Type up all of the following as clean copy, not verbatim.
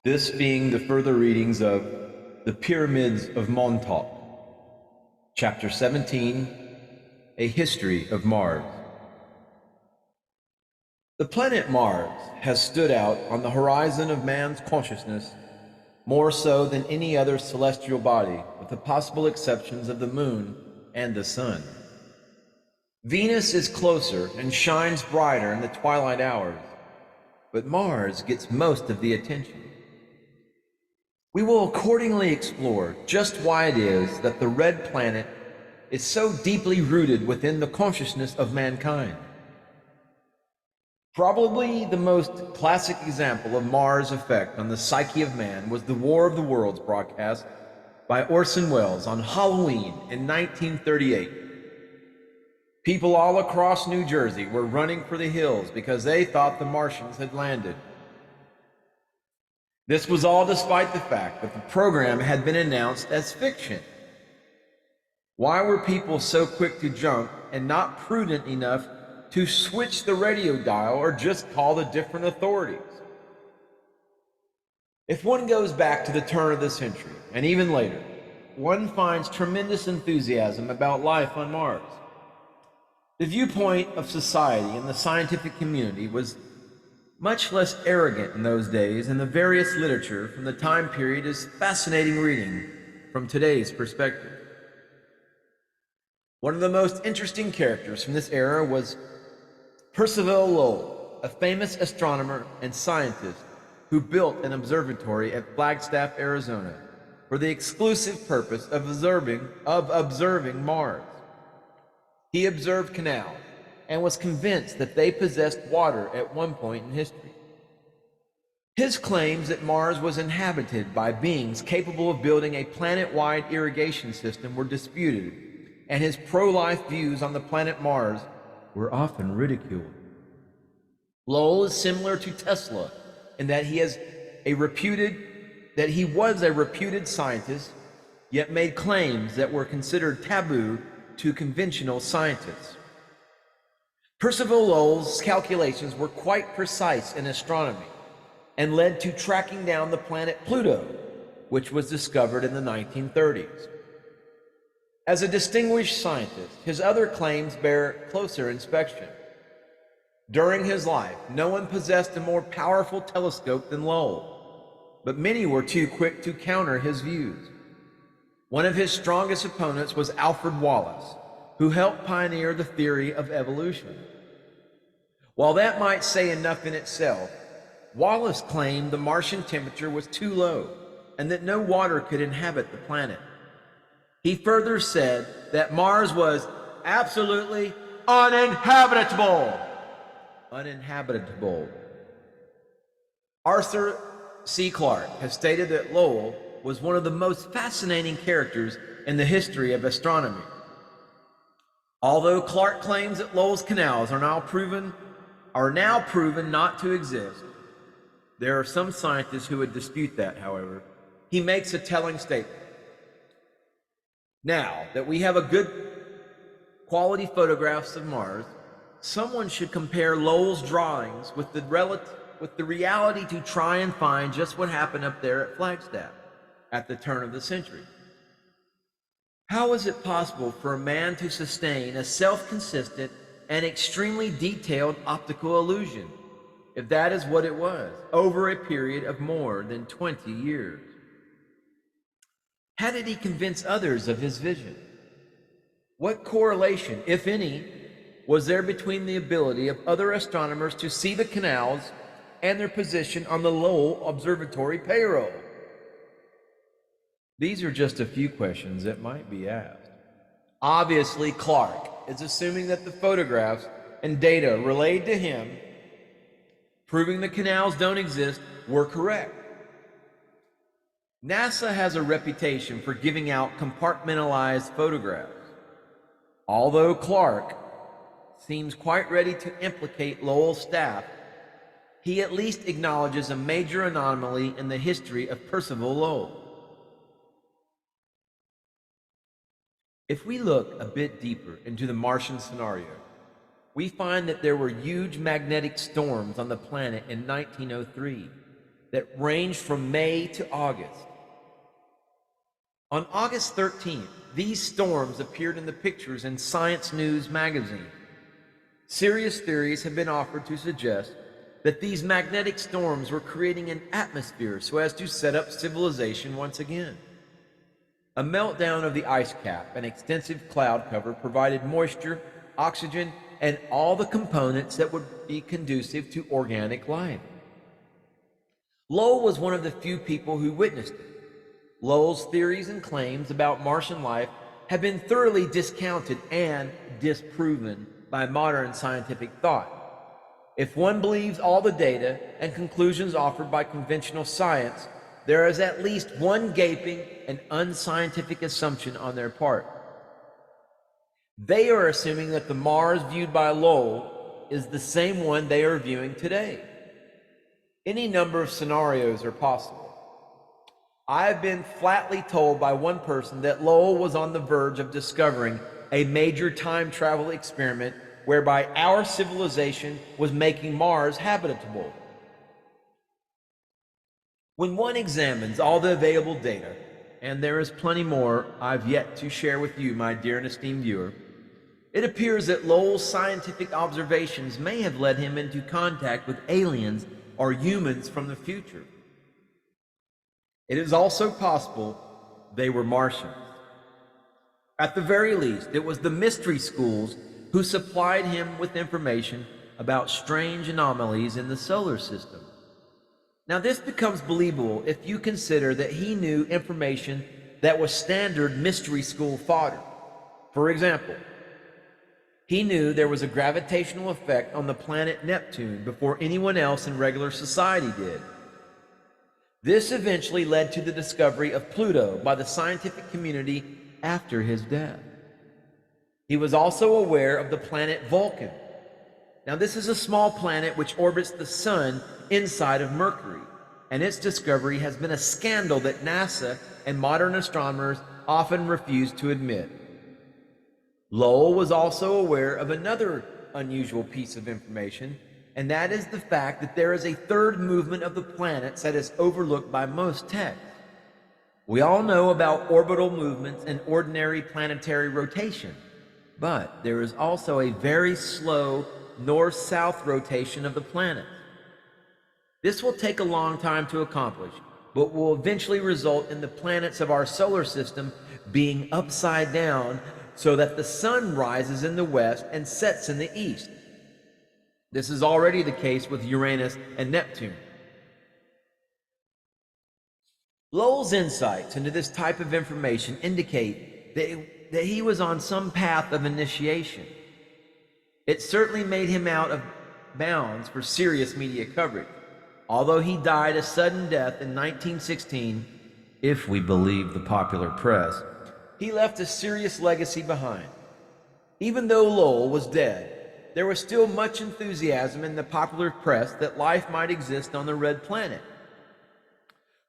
This being the further readings of The Pyramids of Montauk, Chapter 17, A History of Mars. The planet Mars has stood out on the horizon of man's consciousness more so than any other celestial body, with the possible exceptions of the moon and the sun. Venus is closer and shines brighter in the twilight hours, but Mars gets most of the attention. We will accordingly explore just why it is that the red planet is so deeply rooted within the consciousness of mankind. Probably the most classic example of Mars' effect on the psyche of man was the War of the Worlds broadcast by Orson Welles on Halloween in 1938. People all across New Jersey were running for the hills because they thought the Martians had landed. This was all despite the fact that the program had been announced as fiction. Why were people so quick to jump and not prudent enough to switch the radio dial or just call the different authorities? If one goes back to the turn of the century, and even later, one finds tremendous enthusiasm about life on Mars. The viewpoint of society and the scientific community was much less arrogant in those days, and the various literature from the time period is fascinating reading from today's perspective. One of the most interesting characters from this era was Percival Lowell, a famous astronomer and scientist who built an observatory at Flagstaff, Arizona, for the exclusive purpose of observing Mars. He observed canals and was convinced that they possessed water at one point in history. His claims that Mars was inhabited by beings capable of building a planet-wide irrigation system were disputed, and his pro-life views on the planet Mars were often ridiculed. Lowell is similar to Tesla in that he was a reputed scientist, yet made claims that were considered taboo to conventional scientists. Percival Lowell's calculations were quite precise in astronomy and led to tracking down the planet Pluto, which was discovered in the 1930s. As a distinguished scientist, his other claims bear closer inspection. During his life, no one possessed a more powerful telescope than Lowell, but many were too quick to counter his views. One of his strongest opponents was Alfred Wallace, who helped pioneer the theory of evolution. While that might say enough in itself, Wallace claimed the Martian temperature was too low and that no water could inhabit the planet. He further said that Mars was absolutely uninhabitable. Arthur C. Clarke has stated that Lowell was one of the most fascinating characters in the history of astronomy. Although Clarke claims that Lowell's canals are now proven not to exist, there are some scientists who would dispute that, however. He makes a telling statement. Now that we have a good quality photographs of Mars, someone should compare Lowell's drawings with the reality to try and find just what happened up there at Flagstaff at the turn of the century. How is it possible for a man to sustain a self-consistent and extremely detailed optical illusion, if that is what it was, over a period of more than 20 years? How did he convince others of his vision? What correlation, if any, was there between the ability of other astronomers to see the canals and their position on the Lowell Observatory payroll? These are just a few questions that might be asked. Obviously, Clarke is assuming that the photographs and data relayed to him proving the canals don't exist were correct. NASA has a reputation for giving out compartmentalized photographs. Although Clarke seems quite ready to implicate Lowell's staff, he at least acknowledges a major anomaly in the history of Percival Lowell. If we look a bit deeper into the Martian scenario, we find that there were huge magnetic storms on the planet in 1903, that ranged from May to August. On August 13th, these storms appeared in the pictures in Science News magazine. Serious theories have been offered to suggest that these magnetic storms were creating an atmosphere so as to set up civilization once again. A meltdown of the ice cap and extensive cloud cover provided moisture, oxygen, and all the components that would be conducive to organic life. Lowell was one of the few people who witnessed it. Lowell's theories and claims about Martian life have been thoroughly discounted and disproven by modern scientific thought. If one believes all the data and conclusions offered by conventional science, there is at least one gaping and unscientific assumption on their part. They are assuming that the Mars viewed by Lowell is the same one they are viewing today. Any number of scenarios are possible. I have been flatly told by one person that Lowell was on the verge of discovering a major time travel experiment whereby our civilization was making Mars habitable. When one examines all the available data, and there is plenty more I've yet to share with you, my dear and esteemed viewer, it appears that Lowell's scientific observations may have led him into contact with aliens or humans from the future. It is also possible they were Martians. At the very least, it was the mystery schools who supplied him with information about strange anomalies in the solar system. Now, this becomes believable if you consider that he knew information that was standard mystery school fodder. For example, he knew there was a gravitational effect on the planet Neptune before anyone else in regular society did. This eventually led to the discovery of Pluto by the scientific community after his death. He was also aware of the planet Vulcan. Now, this is a small planet which orbits the sun inside of Mercury, and its discovery has been a scandal that NASA and modern astronomers often refuse to admit. Lowell was also aware of another unusual piece of information, and that is the fact that there is a third movement of the planets that is overlooked by most texts. We all know about orbital movements and ordinary planetary rotation, but there is also a very slow north-south rotation of the planets. This will take a long time to accomplish, but will eventually result in the planets of our solar system being upside down so that the sun rises in the west and sets in the east. This is already the case with Uranus and Neptune. Lowell's insights into this type of information indicate that he was on some path of initiation. It certainly made him out of bounds for serious media coverage. Although he died a sudden death in 1916, if we believe the popular press, he left a serious legacy behind. Even though Lowell was dead, there was still much enthusiasm in the popular press that life might exist on the red planet.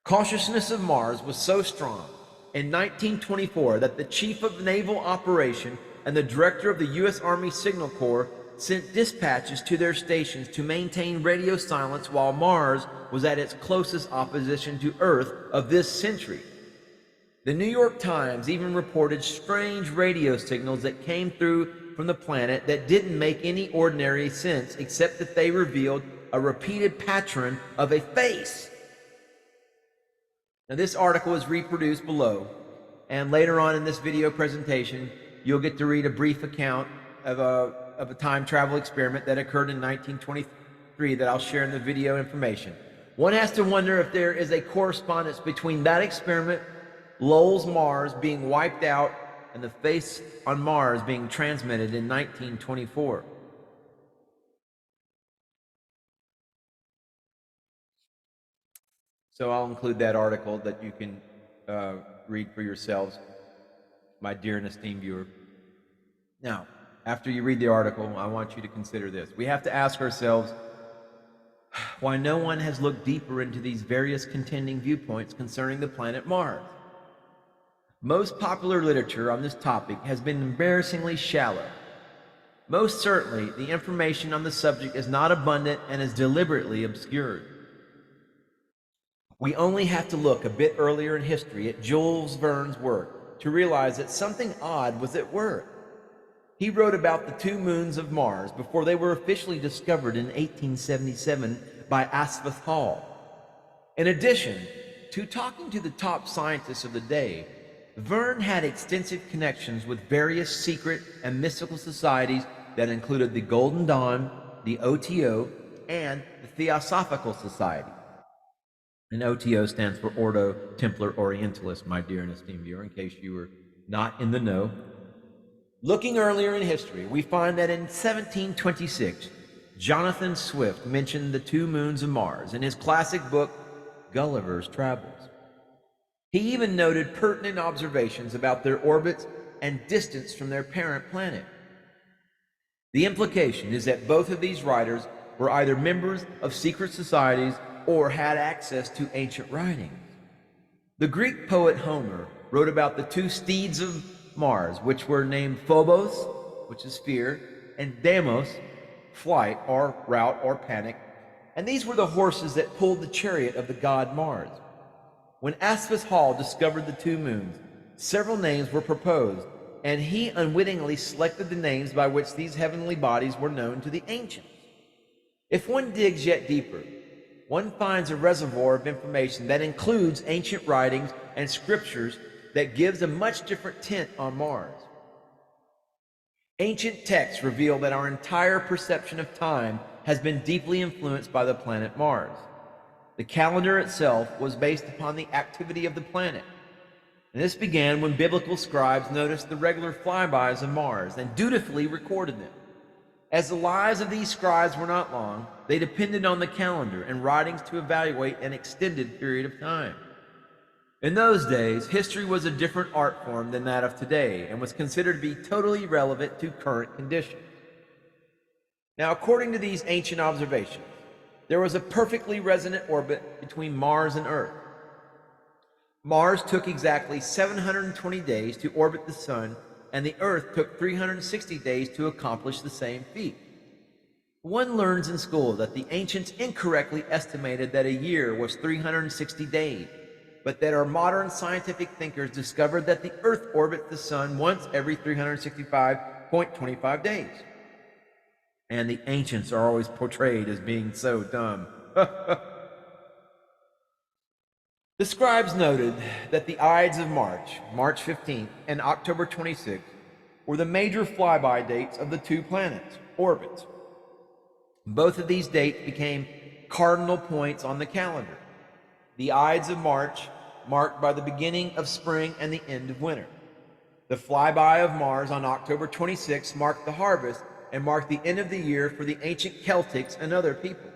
Consciousness of Mars was so strong in 1924 that the chief of naval operation and the director of the U.S. Army Signal Corps sent dispatches to their stations to maintain radio silence while Mars was at its closest opposition to Earth of this century. The New York Times even reported strange radio signals that came through from the planet that didn't make any ordinary sense except that they revealed a repeated pattern of a face. Now, this article is reproduced below, and later on in this video presentation, you'll get to read a brief account of a time travel experiment that occurred in 1923 that I'll share in the video information. One has to wonder if there is a correspondence between that experiment, Lowell's Mars being wiped out, and the face on Mars being transmitted in 1924. So I'll include that article that you can read for yourselves, my dear and esteemed viewer. Now, after you read the article, I want you to consider this. We have to ask ourselves why no one has looked deeper into these various contending viewpoints concerning the planet Mars. Most popular literature on this topic has been embarrassingly shallow. Most certainly, the information on the subject is not abundant and is deliberately obscured. We only have to look a bit earlier in history at Jules Verne's work to realize that something odd was at work. He wrote about the two moons of Mars before they were officially discovered in 1877 by Asaph Hall. In addition to talking to the top scientists of the day, Verne had extensive connections with various secret and mystical societies that included the Golden Dawn, the OTO, and the Theosophical Society. And OTO stands for Ordo Templar Orientalis, my dear and esteemed viewer, in case you were not in the know. Looking earlier in history, we find that in 1726, Jonathan Swift mentioned the two moons of Mars in his classic book, Gulliver's Travels. He even noted pertinent observations about their orbits and distance from their parent planet. The implication is that both of these writers were either members of secret societies or had access to ancient writings. The Greek poet Homer wrote about the two steeds of Mars, which were named Phobos, which is fear, and Deimos, flight or rout or panic, and these were the horses that pulled the chariot of the god Mars. When Asaph Hall discovered the two moons, several names were proposed, and he unwittingly selected the names by which these heavenly bodies were known to the ancients. If one digs yet deeper, one finds a reservoir of information that includes ancient writings and scriptures that gives a much different tint on Mars. Ancient texts reveal that our entire perception of time has been deeply influenced by the planet Mars. The calendar itself was based upon the activity of the planet. And this began when biblical scribes noticed the regular flybys of Mars and dutifully recorded them. As the lives of these scribes were not long, they depended on the calendar and writings to evaluate an extended period of time. In those days, history was a different art form than that of today and was considered to be totally relevant to current conditions. Now, according to these ancient observations, there was a perfectly resonant orbit between Mars and Earth. Mars took exactly 720 days to orbit the Sun, and the Earth took 360 days to accomplish the same feat. One learns in school that the ancients incorrectly estimated that a year was 360 days, but that our modern scientific thinkers discovered that the Earth orbits the Sun once every 365.25 days. And the ancients are always portrayed as being so dumb. The scribes noted that the Ides of March, March 15th, and October 26th, were the major flyby dates of the two planets' orbits. Both of these dates became cardinal points on the calendar. The Ides of March marked by the beginning of spring and the end of winter. The flyby of Mars on October 26 marked the harvest and marked the end of the year for the ancient Celtics and other people.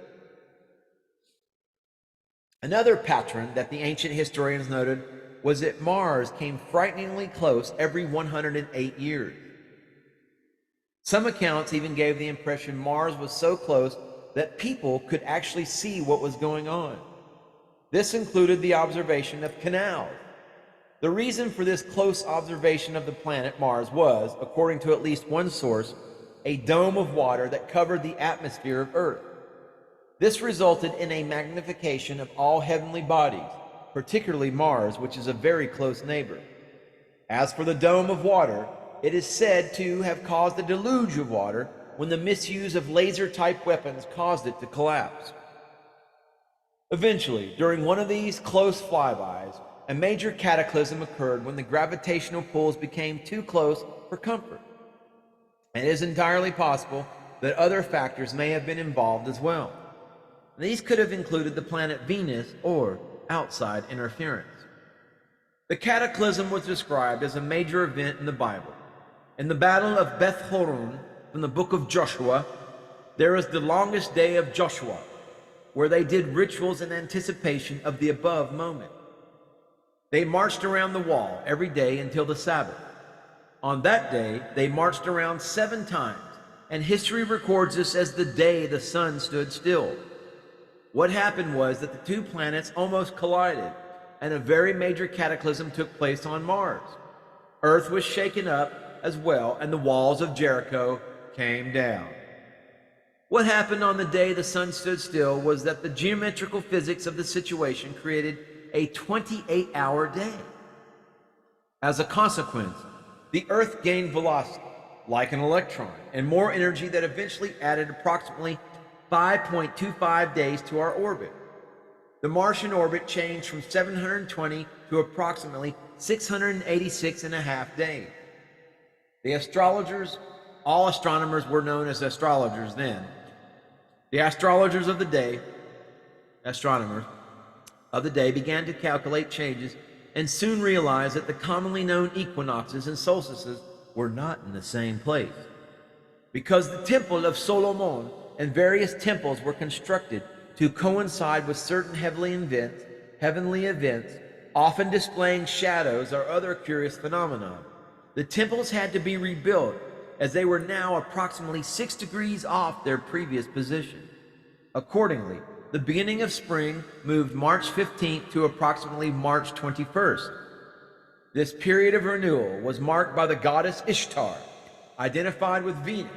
Another pattern that the ancient historians noted was that Mars came frighteningly close every 108 years. Some accounts even gave the impression Mars was so close that people could actually see what was going on. This included the observation of canals. The reason for this close observation of the planet Mars was, according to at least one source, a dome of water that covered the atmosphere of Earth. This resulted in a magnification of all heavenly bodies, particularly Mars, which is a very close neighbor. As for the dome of water, it is said to have caused a deluge of water when the misuse of laser-type weapons caused it to collapse. Eventually, during one of these close flybys, a major cataclysm occurred when the gravitational pulls became too close for comfort. And it is entirely possible that other factors may have been involved as well. These could have included the planet Venus or outside interference. The cataclysm was described as a major event in the Bible. In the Battle of Beth Horon, from the book of Joshua, there is the longest day of Joshua, where they did rituals in anticipation of the above moment. They marched around the wall every day until the Sabbath. On that day, they marched around 7 times, and history records this as the day the sun stood still. What happened was that the two planets almost collided, and a very major cataclysm took place on Mars. Earth was shaken up as well, and the walls of Jericho came down. What happened on the day the sun stood still was that the geometrical physics of the situation created a 28-hour day. As a consequence, the Earth gained velocity, like an electron, and more energy that eventually added approximately 5.25 days to our orbit. The Martian orbit changed from 720 to approximately 686.5 days. The astrologers, all astronomers were known as astrologers then. The astrologers of the day, astronomers of the day, began to calculate changes and soon realized that the commonly known equinoxes and solstices were not in the same place. Because the temple of Solomon and various temples were constructed to coincide with certain heavenly events, often displaying shadows or other curious phenomena. The temples had to be rebuilt, as they were now approximately 6 degrees off their previous position. Accordingly, the beginning of spring moved March 15th to approximately March 21st. This period of renewal was marked by the goddess Ishtar, identified with Venus.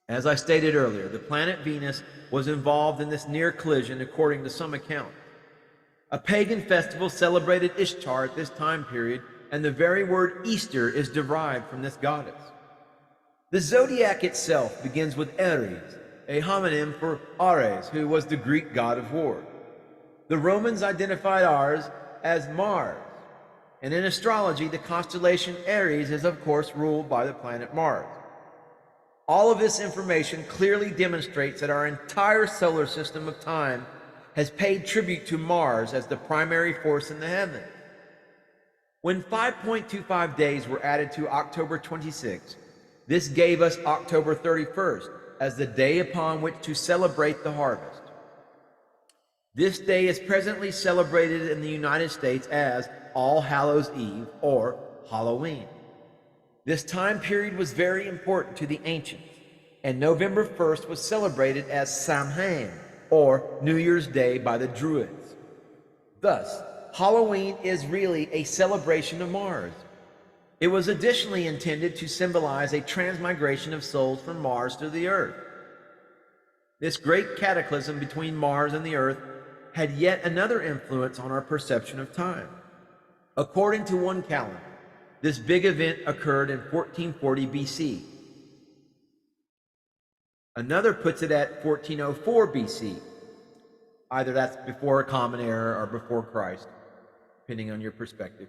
As I stated earlier, the planet Venus was involved in this near collision according to some accounts. A pagan festival celebrated Ishtar at this time period, and the very word Easter is derived from this goddess. The zodiac itself begins with Aries, a homonym for Ares, who was the Greek god of war. The Romans identified Ares as Mars, and in astrology, the constellation Aries is of course ruled by the planet Mars. All of this information clearly demonstrates that our entire solar system of time has paid tribute to Mars as the primary force in the heavens. When 5.25 days were added to October 26, this gave us October 31st as the day upon which to celebrate the harvest. This day is presently celebrated in the United States as All Hallows Eve or Halloween. This time period was very important to the ancients, and November 1st was celebrated as Samhain, or New Year's Day by the Druids. Thus, Halloween is really a celebration of Mars. It was additionally intended to symbolize a transmigration of souls from Mars to the Earth. This great cataclysm between Mars and the Earth had yet another influence on our perception of time. According to one calendar, this big event occurred in 1440 BC. Another puts it at 1404 BC. Either that's before a common era or before Christ, depending on your perspective.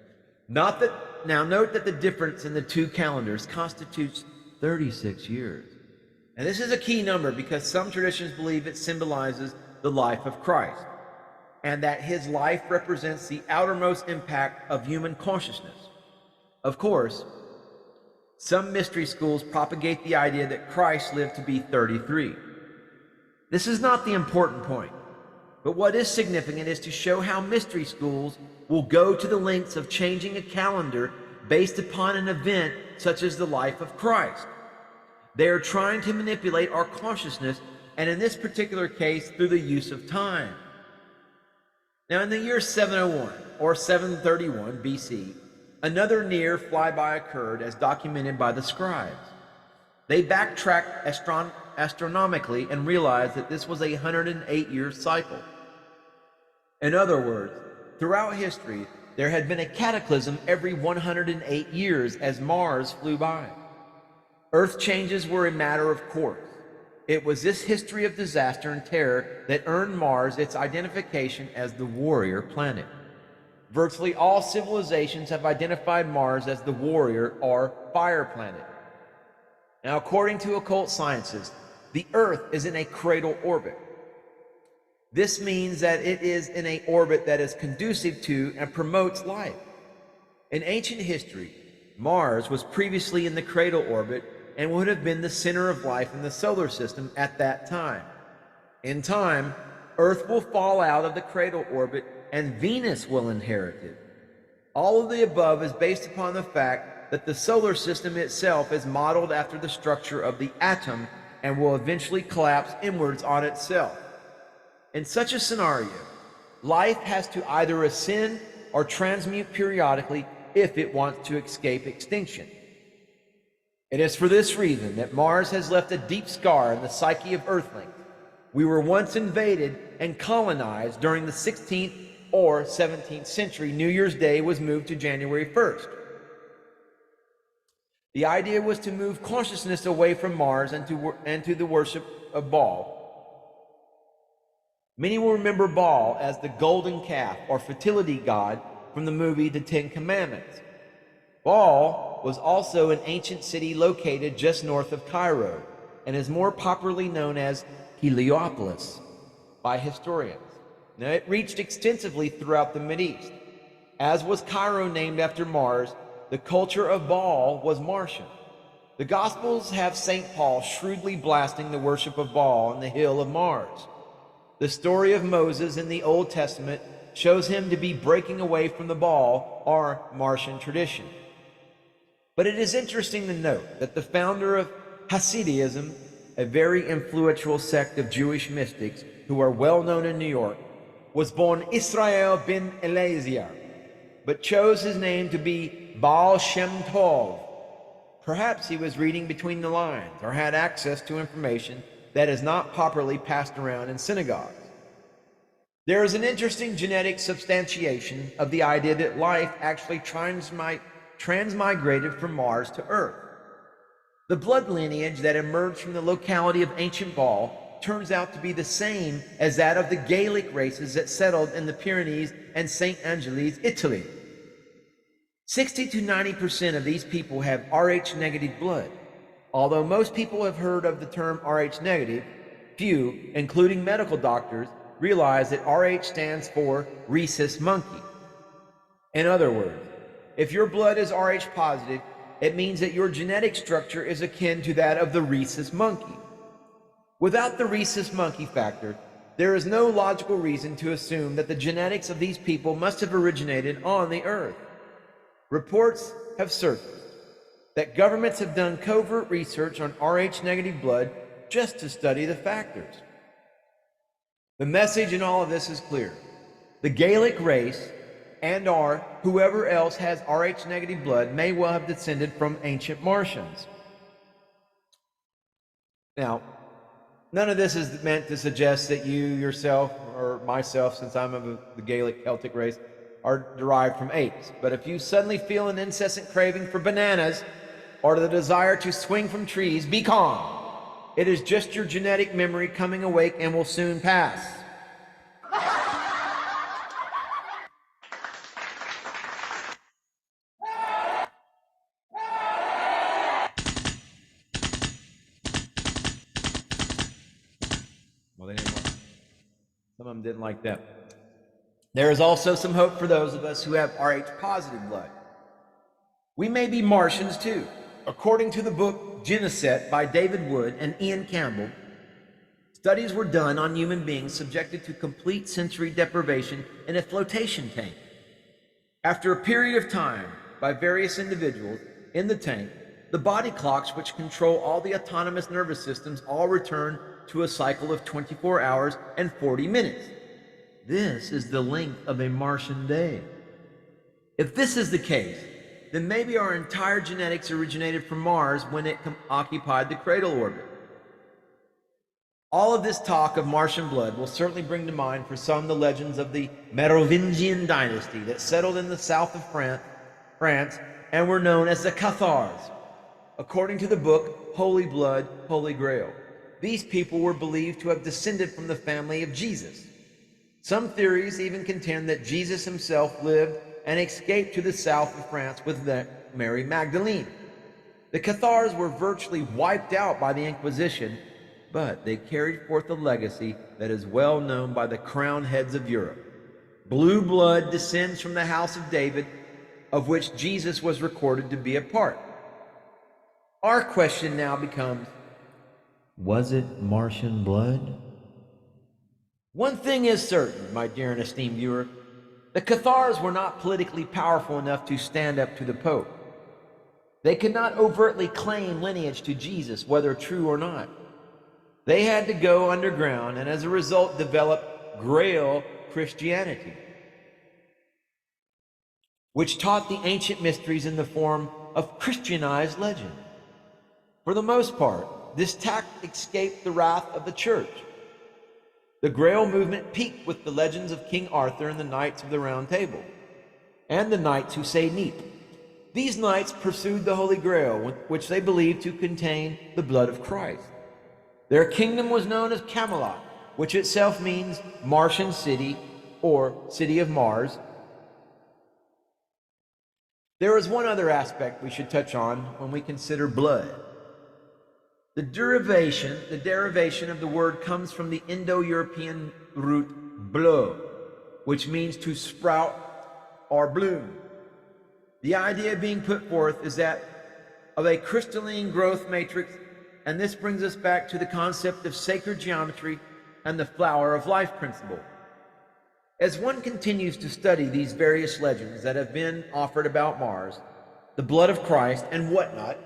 Now note that the difference in the two calendars constitutes 36 years. And this is a key number because some traditions believe it symbolizes the life of Christ, and that his life represents the outermost impact of human consciousness. Of course, some mystery schools propagate the idea that Christ lived to be 33. This is not the important point, but what is significant is to show how mystery schools will go to the lengths of changing a calendar based upon an event such as the life of Christ. They are trying to manipulate our consciousness, and in this particular case, through the use of time. Now, in the year 701 or 731 BC, another near flyby occurred as documented by the scribes. They backtracked astronomically and realized that this was a 108-year cycle. In other words, throughout history, there had been a cataclysm every 108 years as Mars flew by. Earth changes were a matter of course. It was this history of disaster and terror that earned Mars its identification as the warrior planet. Virtually all civilizations have identified Mars as the warrior or fire planet. Now, according to occult sciences, the Earth is in a cradle orbit. This means that it is in an orbit that is conducive to and promotes life. In ancient history, Mars was previously in the cradle orbit and would have been the center of life in the solar system at that time. In time, Earth will fall out of the cradle orbit and Venus will inherit it. All of the above is based upon the fact that the solar system itself is modeled after the structure of the atom and will eventually collapse inwards on itself. In such a scenario, life has to either ascend or transmute periodically if it wants to escape extinction. It is for this reason that Mars has left a deep scar in the psyche of Earthlings. We were once invaded and colonized during the 16th or 17th century. New Year's Day was moved to January 1st. The idea was to move consciousness away from Mars and to the worship of Baal. Many will remember Baal as the golden calf or fertility god from the movie The Ten Commandments. Baal was also an ancient city located just north of Cairo and is more popularly known as Heliopolis by historians. Now, it reached extensively throughout the Mideast. As was Cairo named after Mars, the culture of Baal was Martian. The Gospels have St. Paul shrewdly blasting the worship of Baal on the hill of Mars. The story of Moses in the Old Testament shows him to be breaking away from the Baal or Martian tradition. But it is interesting to note that the founder of Hasidism, a very influential sect of Jewish mystics who are well known in New York, was born Israel ben Eliezer, but chose his name to be Baal Shem Tov. Perhaps he was reading between the lines or had access to information that is not properly passed around in synagogues. There is an interesting genetic substantiation of the idea that life actually transmigrated from Mars to Earth. The blood lineage that emerged from the locality of ancient Baal turns out to be the same as that of the Gaelic races that settled in the Pyrenees and St. Angeles, Italy. 60 to 90% of these people have Rh negative blood. Although most people have heard of the term Rh negative, few, including medical doctors, realize that Rh stands for rhesus monkey. In other words, if your blood is Rh positive, it means that your genetic structure is akin to that of the rhesus monkey. Without the rhesus monkey factor, there is no logical reason to assume that the genetics of these people must have originated on the Earth. Reports have surfaced that governments have done covert research on Rh negative blood just to study the factors. The message in all of this is clear. The Gaelic race and or whoever else has Rh negative blood may well have descended from ancient Martians. Now, none of this is meant to suggest that you yourself or myself, since I'm of the Gaelic Celtic race, are derived from apes. But if you suddenly feel an incessant craving for bananas or the desire to swing from trees, be calm. It is just your genetic memory coming awake and will soon pass. Well, some of them didn't like that. There is also some hope for those of us who have Rh positive blood. We may be Martians too. According to the book Geneset by David Wood and Ian Campbell, studies were done on human beings subjected to complete sensory deprivation in a flotation tank. After a period of time by various individuals in the tank, the body clocks which control all the autonomous nervous systems all return to a cycle of 24 hours and 40 minutes. This is the length of a Martian day. If this is the case, then maybe our entire genetics originated from Mars when it occupied the cradle orbit. All of this talk of Martian blood will certainly bring to mind for some the legends of the Merovingian dynasty that settled in the south of France and were known as the Cathars. According to the book Holy Blood, Holy Grail, these people were believed to have descended from the family of Jesus. Some theories even contend that Jesus himself lived and escaped to the south of France with Mary Magdalene. The Cathars were virtually wiped out by the Inquisition, but they carried forth a legacy that is well known by the crowned heads of Europe. Blue blood descends from the house of David, of which Jesus was recorded to be a part. Our question now becomes, was it Martian blood? One thing is certain, my dear and esteemed viewer, the Cathars were not politically powerful enough to stand up to the Pope. They could not overtly claim lineage to Jesus, whether true or not. They had to go underground and as a result develop Grail Christianity, which taught the ancient mysteries in the form of Christianized legend. For the most part, this tact escaped the wrath of the church. The Grail movement peaked with the legends of King Arthur and the Knights of the Round Table, and the knights who say neep. These knights pursued the Holy Grail, which they believed to contain the blood of Christ. Their kingdom was known as Camelot, which itself means Martian City or City of Mars. There is one other aspect we should touch on when we consider blood. The derivation of the word comes from the Indo-European root bleu, which means to sprout or bloom. The idea being put forth is that of a crystalline growth matrix, and this brings us back to the concept of sacred geometry and the flower of life principle. As one continues to study these various legends that have been offered about Mars, the blood of Christ, and whatnot,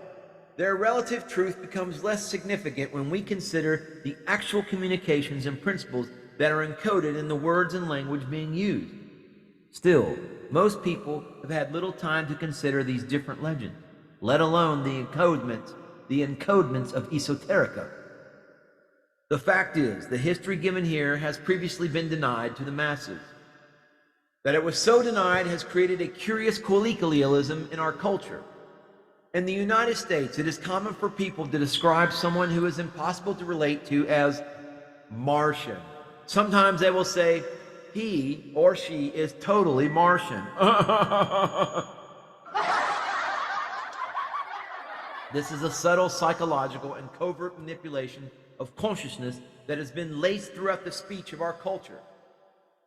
their relative truth becomes less significant when we consider the actual communications and principles that are encoded in the words and language being used. Still, most people have had little time to consider these different legends, let alone the encodements of esoterica. The fact is, the history given here has previously been denied to the masses. That it was so denied has created a curious colloquialism in our culture. In the United States, it is common for people to describe someone who is impossible to relate to as Martian. Sometimes they will say, he or she is totally Martian. This is a subtle psychological and covert manipulation of consciousness that has been laced throughout the speech of our culture.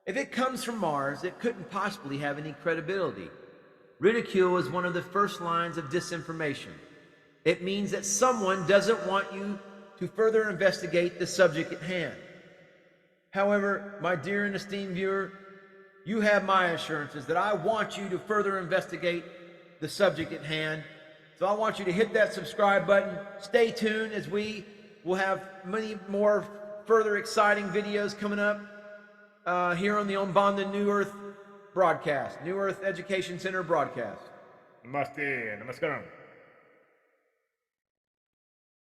If it comes from Mars, it couldn't possibly have any credibility. Ridicule is one of the first lines of disinformation. It means that someone doesn't want you to further investigate the subject at hand. However, my dear and esteemed viewer, you have my assurances that I want you to further investigate the subject at hand. So I want you to hit that subscribe button. Stay tuned as we will have many more further exciting videos coming up here on the Umbanda New Earth broadcast, New Earth Education Center broadcast. Namaste, namaskaram.